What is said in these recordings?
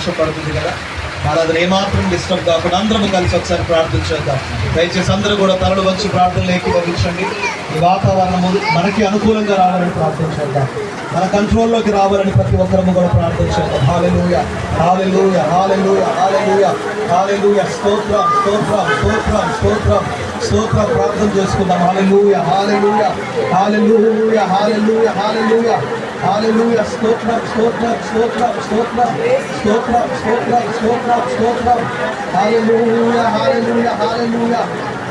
వర్షం పడుతుంది కదా, ఆరాధన ఏమాత్రం డిస్టర్బ్ కాకుండా అందరం కలిసి ఒకసారి ప్రార్థన చేద్దాం. దయచేసి అందరూ కూడా తలలు వచ్చి ప్రార్థనలు ఏకీభవించండి. ఈ వాతావరణము మనకి అనుకూలంగా రావాలని ప్రార్థన చేద్దాం. మన కంట్రోల్లోకి రావాలని ప్రతి ఒక్కరము కూడా ప్రార్థన చేద్దాం. హల్లెలూయా, హల్లెలూయా, హల్లెలూయా, హల్లెలూయా, హల్లెలూయా. స్తోత్రం, స్తోత్రం, స్తోత్రం, స్తోత్రం, స్తోత్రం. ప్రార్థన చేసుకుందాం. హల్లెలూయా, హల్లెలూయా, హల్లెలూయా, హల్లెలూయా, హల్లెలూయా, హల్లెలూయా. స్తోత్రం, స్తోత్రం, స్తోత్రం, స్తోత్రం, స్తోత్రం, స్తోత్రం, స్తోత్రం, స్తోత్రం. హల్లెలూయా, హల్లెలూయా, హల్లెలూయా,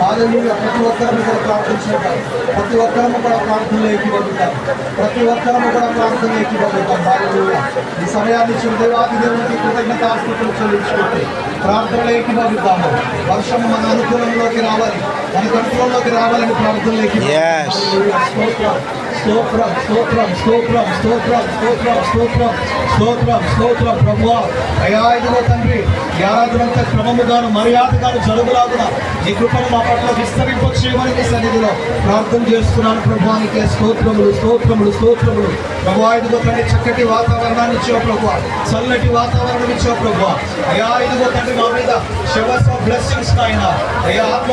హల్లెలూయా. ప్రతి ఒక్కరము కూడా ప్రార్థన చేద్దాం. ప్రతి ఒక్కరము కూడా ప్రార్థనలో ఏకీభవిద్దాం. ప్రతి ఒక్కరము కూడా ప్రార్థనలో ఏకీభవిద్దాం. హల్లెలూయా. ఈ సమయాన్ని ఇచ్చిన దేవాది దేవునికి కృతజ్ఞతాస్తుతులు చెల్లించుకుంటే ప్రార్థనలో ఏకీభవిద్దాము. వర్షం మన అనుకూలంలోకి రావాలి, మన కంట్రోల్లోకి రావాలని ప్రార్థనలో ఏకీభవిద్దాం. స్తోత్రం, స్తోత్రం, స్తోత్రం, స్తోత్రం, స్తోత్రం, స్తోత్రం, స్తోత్రం, స్తోత్రం. ప్రభువా, అయా ఇదిగో తండ్రి, ఈ ఆరాధనంతా క్రమముగాను మర్యాదగాను జరుగులాగున నీ కృపను మా పట్ల విస్తరింపచేయమని నీ సన్నిధిలో ప్రార్థన చేస్తున్నాను. ప్రభువానికి స్తోత్రములు, స్తోత్రములు, స్తోత్రములు. ప్రభువా, ఇదిగో తండ్రి, చక్కటి వాతావరణాన్ని ఇచ్చావు ప్రభువా, చల్లటి వాతావరణం ఇచ్చావు ప్రభువా. అయా ఇదిగో తండ్రి, మా మీద షవర్స్ ఆఫ్ బ్లెస్సింగ్స్ నాయన, అయా ఆత్మ